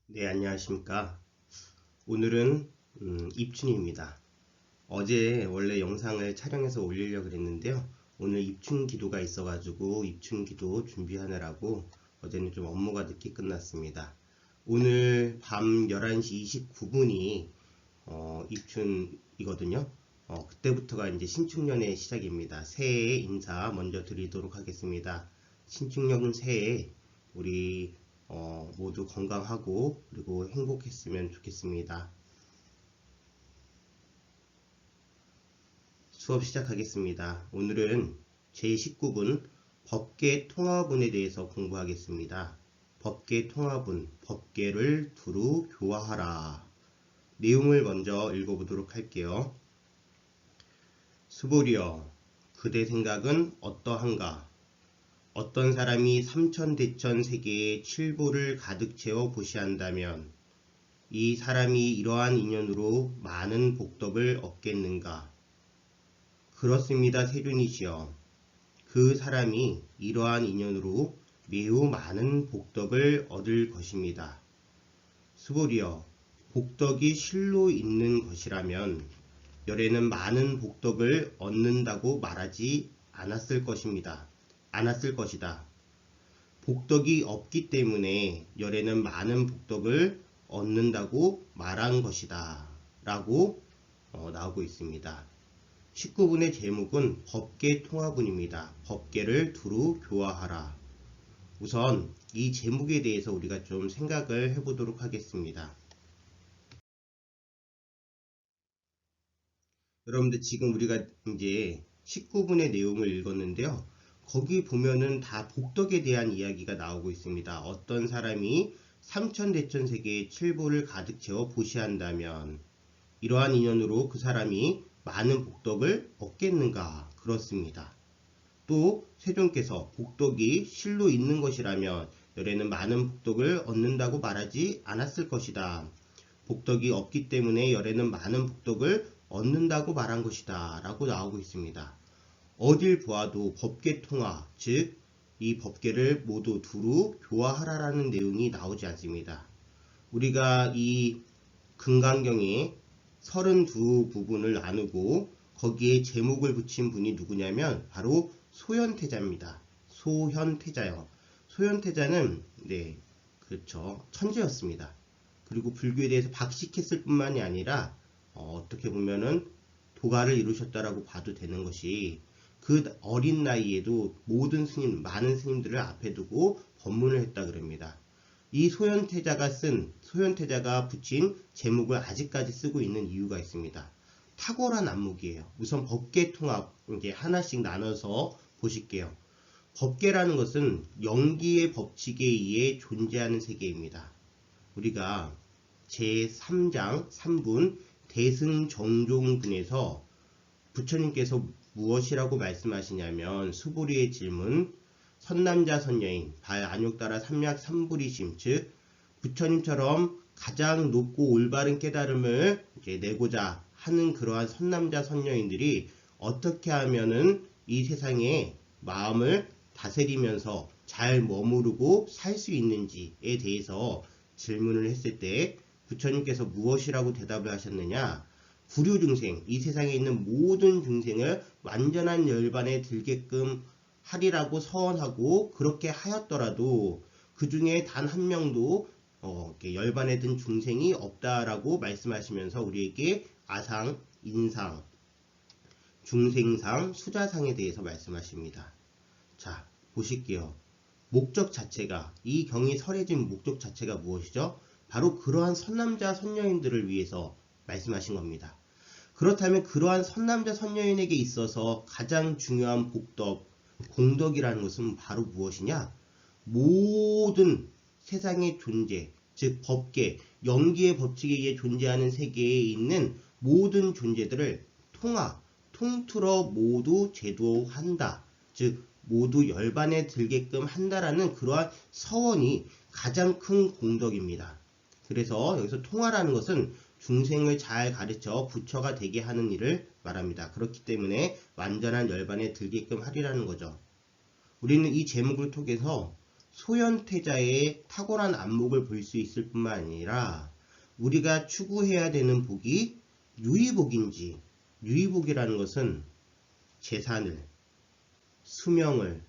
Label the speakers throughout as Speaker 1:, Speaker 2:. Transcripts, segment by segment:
Speaker 1: 네, 안녕하십니까. 오늘은 입춘입니다. 어제 원래 영상을 촬영해서 올리려고 그랬는데요. 오늘 입춘 기도가 있어가지고 입춘 기도 준비하느라고 어제는 좀 업무가 늦게 끝났습니다. 오늘 밤 11시 29분이 입춘이거든요. 그때부터가 이제 신축년의 시작입니다. 새해 인사 먼저 드리도록 하겠습니다. 신축년 새해 우리 모두 건강하고 그리고 행복했으면 좋겠습니다. 수업 시작하겠습니다. 오늘은 제19분 법계 통화분에 대해서 공부하겠습니다. 법계 통화분, 법계를 두루 교화하라. 내용을 먼저 읽어보도록 할게요. 수보리여, 그대 생각은 어떠한가? 어떤 사람이 삼천대천 세계의 칠보를 가득 채워 보시한다면 이 사람이 이러한 인연으로 많은 복덕을 얻겠는가? 그렇습니다, 세존이시여. 그 사람이 이러한 인연으로 매우 많은 복덕을 얻을 것입니다. 수보리여, 복덕이 실로 있는 것이라면 열에는 많은 복덕을 얻는다고 말하지 않았을 것이다. 복덕이 없기 때문에 열에는 많은 복덕을 얻는다고 말한 것이다. 라고 나오고 있습니다. 19분의 제목은 법계 통화분입니다. 법계를 두루 교화하라. 우선 이 제목에 대해서 우리가 좀 생각을 해보도록 하겠습니다. 여러분들 지금 우리가 이제 19분의 내용을 읽었는데요. 거기 보면은 다 복덕에 대한 이야기가 나오고 있습니다. 어떤 사람이 삼천대천 세계의 칠보를 가득 채워 보시한다면 이러한 인연으로 그 사람이 많은 복덕을 얻겠는가? 그렇습니다. 또 세존께서 복덕이 실로 있는 것이라면 열에는 많은 복덕을 얻는다고 말하지 않았을 것이다. 복덕이 없기 때문에 열에는 많은 복덕을 얻는다고 말한 것이다. 라고 나오고 있습니다. 어딜 보아도 법계 통화, 즉 이 법계를 모두 두루 교화하라라는 내용이 나오지 않습니다. 우리가 이 금강경에 32부분을 나누고 거기에 제목을 붙인 분이 누구냐면 바로 소현태자입니다. 소현태자요. 소현태자는 그렇죠. 천재였습니다. 그리고 불교에 대해서 박식했을 뿐만이 아니라 어떻게 보면은 도가를 이루셨다라고 봐도 되는 것이 그 어린 나이에도 모든 스님, 많은 스님들을 앞에 두고 법문을 했다 그럽니다. 이 소현태자가 붙인 제목을 아직까지 쓰고 있는 이유가 있습니다. 탁월한 안목이에요. 우선 법계 통합 이제 하나씩 나눠서 보실게요. 법계라는 것은 영기의 법칙에 의해 존재하는 세계입니다. 우리가 제3장 3분 대승정종분에서 부처님께서 무엇이라고 말씀하시냐면 수보리의 질문, 선남자 선여인 발안욕따라 삼약 삼부리심, 즉 부처님처럼 가장 높고 올바른 깨달음을 내고자 하는 그러한 선남자 선여인들이 어떻게 하면은 이 세상에 마음을 다스리면서 잘 머무르고 살 수 있는지에 대해서 질문을 했을 때 부처님께서 무엇이라고 대답을 하셨느냐? 구류중생, 이 세상에 있는 모든 중생을 완전한 열반에 들게끔 하리라고 서원하고 그렇게 하였더라도 그 중에 단 한 명도 열반에 든 중생이 없다라고 말씀하시면서 우리에게 아상, 인상, 중생상, 수자상에 대해서 말씀하십니다. 자, 보실게요. 목적 자체가, 이 경이 설해진 목적 자체가 무엇이죠? 바로 그러한 선남자 선녀인들을 위해서 말씀하신 겁니다. 그렇다면 그러한 선남자 선녀인에게 있어서 가장 중요한 복덕, 공덕이라는 것은 바로 무엇이냐? 모든 세상의 존재, 즉 법계, 영기의 법칙에 의해 존재하는 세계에 있는 모든 존재들을 통틀어 모두 제도한다. 즉 모두 열반에 들게끔 한다라는 그러한 서원이 가장 큰 공덕입니다. 그래서 여기서 통화라는 것은 중생을 잘 가르쳐 부처가 되게 하는 일을 말합니다. 그렇기 때문에 완전한 열반에 들게끔 하리라는 거죠. 우리는 이 제목을 통해서 소현태자의 탁월한 안목을 볼 수 있을 뿐만 아니라 우리가 추구해야 되는 복이 유의복인지, 유의복이라는 것은 재산을, 수명을,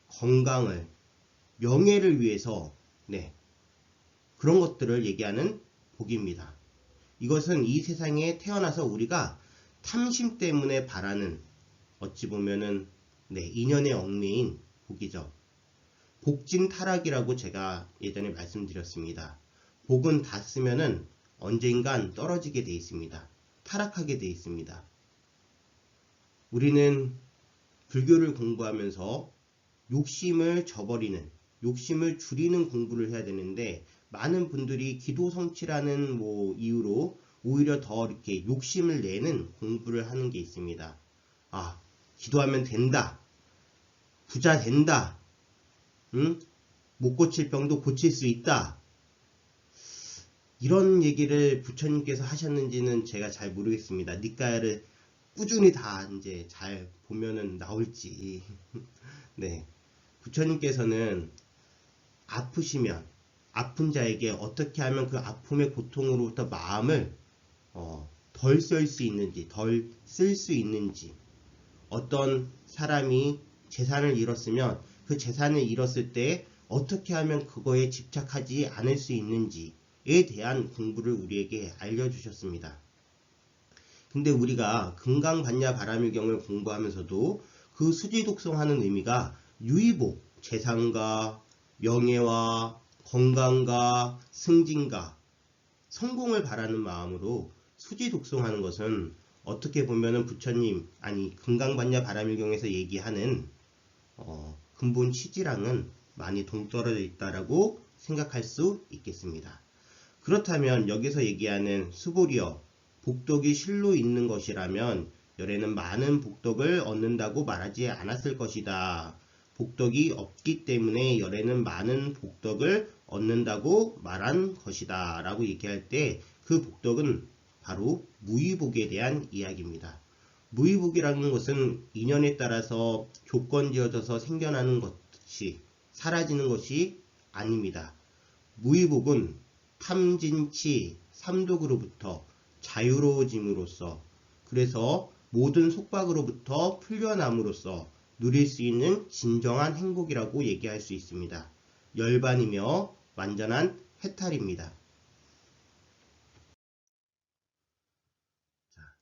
Speaker 1: 건강을, 명예를 위해서 그런 것들을 얘기하는 복입니다. 이것은 이 세상에 태어나서 우리가 탐심 때문에 바라는 어찌 보면은 인연의 얽매인 복이죠. 복진타락이라고 제가 예전에 말씀드렸습니다. 복은 다 쓰면은 언젠간 떨어지게 돼 있습니다. 타락하게 돼 있습니다. 우리는 불교를 공부하면서 욕심을 저버리는, 욕심을 줄이는 공부를 해야 되는데 많은 분들이 기도 성취라는 이유로 오히려 더 이렇게 욕심을 내는 공부를 하는 게 있습니다. 아, 기도하면 된다. 부자 된다. 못 고칠 병도 고칠 수 있다. 이런 얘기를 부처님께서 하셨는지는 제가 잘 모르겠습니다. 니까야를 꾸준히 다 이제 잘 보면은 나올지. 부처님께서는 아프시면 아픈 자에게 어떻게 하면 그 아픔의 고통으로부터 마음을 덜 쓸 수 있는지, 덜 쓸 수 있는지, 어떤 사람이 재산을 잃었으면 그 재산을 잃었을 때 어떻게 하면 그거에 집착하지 않을 수 있는지에 대한 공부를 우리에게 알려주셨습니다. 근데 우리가 금강반야바라밀경을 공부하면서도 그 수지독성하는 의미가 유의복, 재산과 명예와 건강과 승진과 성공을 바라는 마음으로 수지독성하는 것은 어떻게 보면은 부처님, 아니 금강반야바라밀경에서 얘기하는 근본 취지랑은 많이 동떨어져 있다라고 생각할 수 있겠습니다. 그렇다면 여기서 얘기하는 수보리여 복덕이 실로 있는 것이라면 열에는 많은 복덕을 얻는다고 말하지 않았을 것이다. 복덕이 없기 때문에 열에는 많은 복덕을 얻는다고 말한 것이다 라고 얘기할 때 그 복덕은 바로 무의복에 대한 이야기입니다. 무의복이라는 것은 인연에 따라서 조건 지어져서 생겨나는 것이 사라지는 것이 아닙니다. 무의복은 탐진치 삼독으로부터 자유로워짐으로써, 그래서 모든 속박으로부터 풀려남으로써 누릴 수 있는 진정한 행복이라고 얘기할 수 있습니다. 열반이며 완전한 해탈입니다.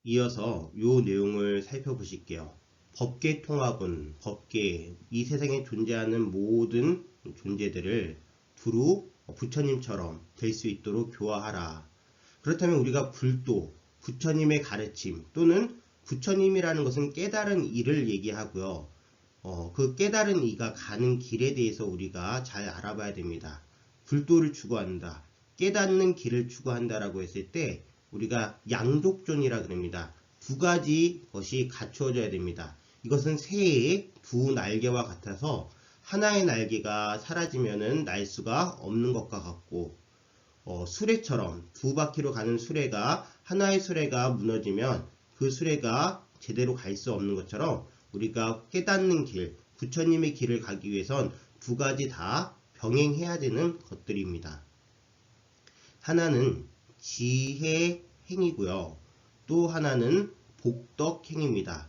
Speaker 1: 이어서 이 내용을 살펴보실게요. 법계통합은 법계, 이 세상에 존재하는 모든 존재들을 두루 부처님처럼 될 수 있도록 교화하라. 그렇다면 우리가 불도, 부처님의 가르침 또는 부처님이라는 것은 깨달은 이를 얘기하고요. 그 깨달은 이가 가는 길에 대해서 우리가 잘 알아봐야 됩니다. 불도를 추구한다, 깨닫는 길을 추구한다라고 했을 때 우리가 양족존이라 그럽니다. 두 가지 것이 갖추어져야 됩니다. 이것은 새의 두 날개와 같아서 하나의 날개가 사라지면은 날 수가 없는 것과 같고, 수레처럼 두 바퀴로 가는 수레가 하나의 수레가 무너지면 그 수레가 제대로 갈 수 없는 것처럼 우리가 깨닫는 길, 부처님의 길을 가기 위해선 두 가지 다 병행해야 되는 것들입니다. 하나는 지혜 행이고요. 또 하나는 복덕 행입니다.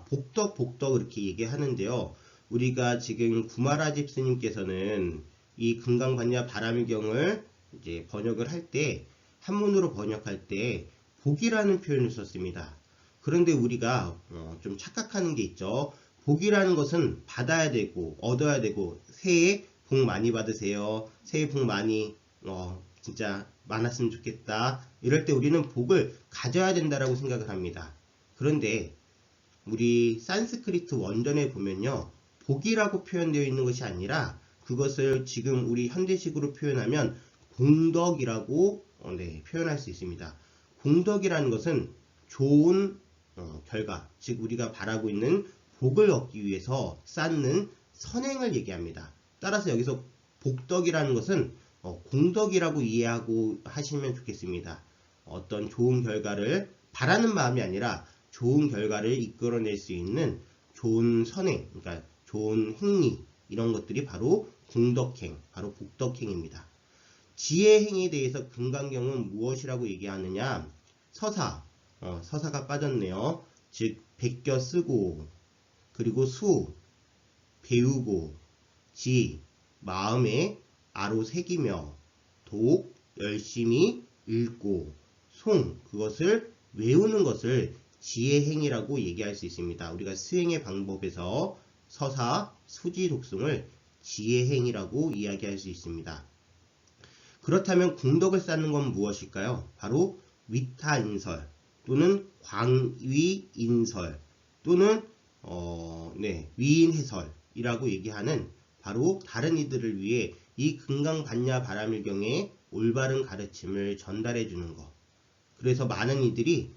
Speaker 1: 복덕 이렇게 얘기하는데요. 우리가 지금 구마라집 스님께서는 이 금강반야 바라밀경을 이제 번역을 할 때, 한문으로 번역할 때 복이라는 표현을 썼습니다. 그런데 우리가 좀 착각하는 게 있죠. 복이라는 것은 받아야 되고 얻어야 되고, 새해 복 많이 받으세요. 새해 복 많이 진짜 많았으면 좋겠다. 이럴 때 우리는 복을 가져야 된다라고 생각을 합니다. 그런데 우리 산스크리트 원전에 보면요, 복이라고 표현되어 있는 것이 아니라 그것을 지금 우리 현대식으로 표현하면 공덕이라고 표현할 수 있습니다. 공덕이라는 것은 좋은 결과, 즉 우리가 바라고 있는 복을 얻기 위해서 쌓는 선행을 얘기합니다. 따라서 여기서 복덕이라는 것은 공덕이라고 이해하고 하시면 좋겠습니다. 어떤 좋은 결과를 바라는 마음이 아니라 좋은 결과를 이끌어낼 수 있는 좋은 선행, 그러니까 좋은 행위, 이런 것들이 바로 궁덕행, 바로 복덕행입니다. 지혜행에 대해서 금강경은 무엇이라고 얘기하느냐? 서사, 서사가 빠졌네요. 즉 베껴 쓰고, 그리고 수, 배우고, 지, 마음에 아로 새기며, 독, 열심히 읽고, 송, 그것을 외우는 것을 지혜행이라고 얘기할 수 있습니다. 우리가 수행의 방법에서 서사, 수지, 독송을 지혜행이라고 이야기할 수 있습니다. 그렇다면 궁덕을 쌓는 건 무엇일까요? 바로 위타인설 또는 광위인설 또는 위인해설이라고 얘기하는 바로 다른 이들을 위해 이 금강반야 바라밀경의 올바른 가르침을 전달해 주는 것. 그래서 많은 이들이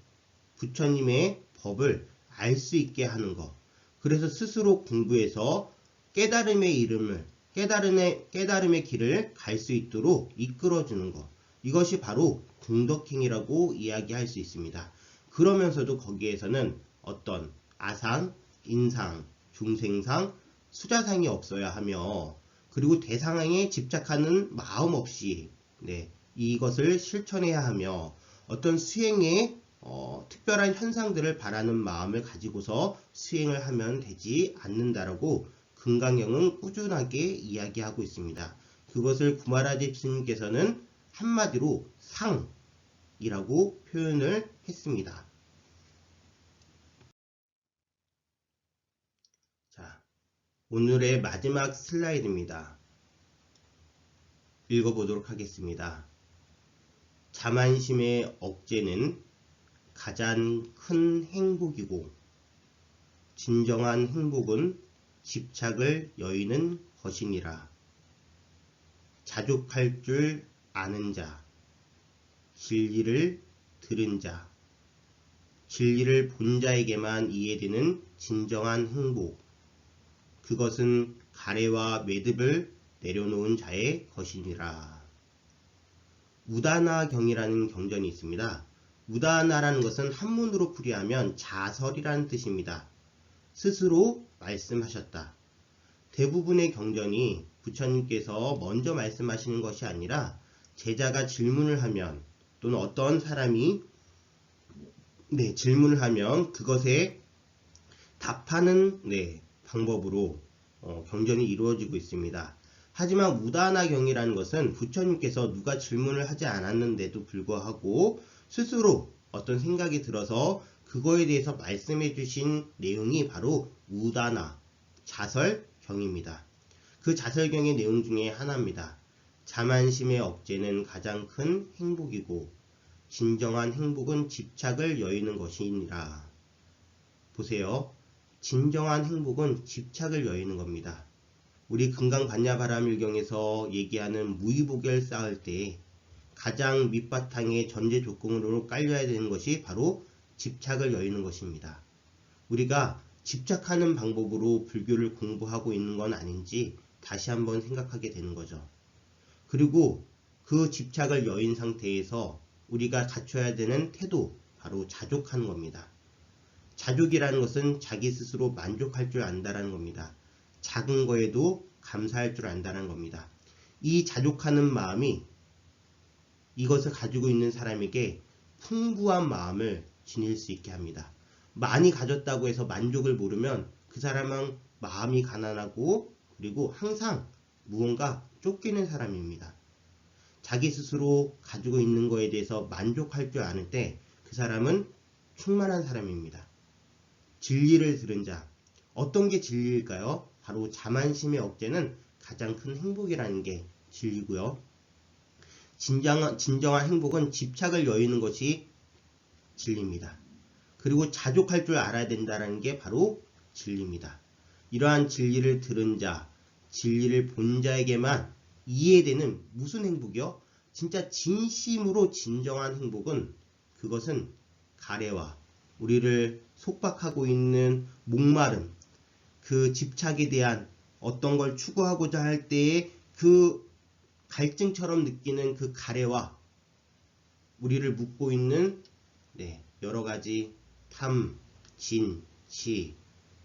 Speaker 1: 부처님의 법을 알 수 있게 하는 것. 그래서 스스로 공부해서 깨달음의 이름을 깨달음의 길을 갈 수 있도록 이끌어주는 것. 이것이 바로 궁덕행이라고 이야기할 수 있습니다. 그러면서도 거기에서는 어떤 아상, 인상, 중생상, 수자상이 없어야 하며 그리고 대상에 집착하는 마음 없이 이것을 실천해야 하며 어떤 수행에 특별한 현상들을 바라는 마음을 가지고서 수행을 하면 되지 않는다라고 금강경은 꾸준하게 이야기하고 있습니다. 그것을 구마라집 스님께서는 한마디로 상이라고 표현을 했습니다. 자, 오늘의 마지막 슬라이드입니다. 읽어보도록 하겠습니다. 자만심의 억제는 가장 큰 행복이고 진정한 행복은 집착을 여의는 것이니라. 자족할 줄 아는 자, 진리를 들은 자, 진리를 본 자에게만 이해되는 진정한 행복, 그것은 가래와 매듭을 내려놓은 자의 것이니라. 우다나경이라는 경전이 있습니다. 우다나라는 것은 한문으로 풀이하면 자설이라는 뜻입니다. 스스로 말씀하셨다. 대부분의 경전이 부처님께서 먼저 말씀하시는 것이 아니라 제자가 질문을 하면 또는 어떤 사람이 질문을 하면 그것에 답하는 방법으로 경전이 이루어지고 있습니다. 하지만 우다나경이라는 것은 부처님께서 누가 질문을 하지 않았는데도 불구하고 스스로 어떤 생각이 들어서 그거에 대해서 말씀해 주신 내용이 바로 우다나, 자설경입니다. 그 자설경의 내용 중에 하나입니다. 자만심의 억제는 가장 큰 행복이고 진정한 행복은 집착을 여의는 것이니라. 보세요. 진정한 행복은 집착을 여의는 겁니다. 우리 금강반야바라밀경에서 얘기하는 무의보결 쌓을 때 가장 밑바탕에 전제 조건으로 깔려야 되는 것이 바로 집착을 여의는 것입니다. 우리가 집착하는 방법으로 불교를 공부하고 있는 건 아닌지 다시 한번 생각하게 되는 거죠. 그리고 그 집착을 여인 상태에서 우리가 갖춰야 되는 태도, 바로 자족하는 겁니다. 자족이라는 것은 자기 스스로 만족할 줄 안다는 겁니다. 작은 거에도 감사할 줄 안다는 겁니다. 이 자족하는 마음이 이것을 가지고 있는 사람에게 풍부한 마음을 지닐 수 있게 합니다. 많이 가졌다고 해서 만족을 모르면 그 사람은 마음이 가난하고 그리고 항상 무언가 쫓기는 사람입니다. 자기 스스로 가지고 있는 것에 대해서 만족할 줄 아는 때 그 사람은 충만한 사람입니다. 진리를 들은 자, 어떤 게 진리일까요? 바로 자만심의 억제는 가장 큰 행복이라는 게 진리고요. 진정한 행복은 집착을 여의는 것이 진리입니다. 그리고 자족할 줄 알아야 된다는 게 바로 진리입니다. 이러한 진리를 들은 자, 진리를 본 자에게만 이해되는 무슨 행복이요? 진짜 진심으로 진정한 행복은 그것은 가래와 우리를 속박하고 있는 목마름, 그 집착에 대한 어떤 걸 추구하고자 할 때의 그 갈증처럼 느끼는 그 가래와 우리를 묶고 있는 여러 가지 탐, 진, 치,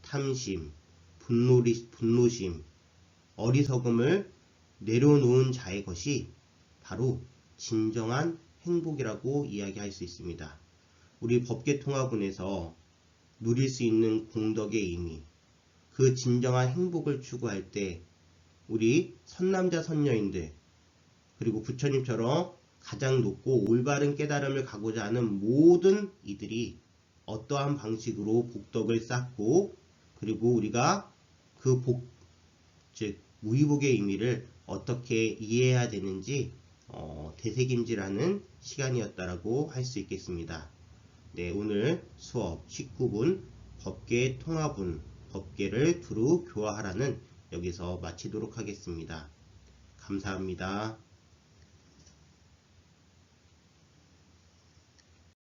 Speaker 1: 탐심, 분노심, 어리석음을 내려놓은 자의 것이 바로 진정한 행복이라고 이야기할 수 있습니다. 우리 법계통합원에서 누릴 수 있는 공덕의 의미, 그 진정한 행복을 추구할 때 우리 선남자 선녀인들 그리고 부처님처럼 가장 높고 올바른 깨달음을 가고자 하는 모든 이들이 어떠한 방식으로 복덕을 쌓고 그리고 우리가 그 복, 즉 무의복의 의미를 어떻게 이해해야 되는지 되새김질하는 시간이었다라고 할 수 있겠습니다. 네, 오늘 수업 19분 법계 통합운 법계를 두루 교화하라는 여기서 마치도록 하겠습니다. 감사합니다.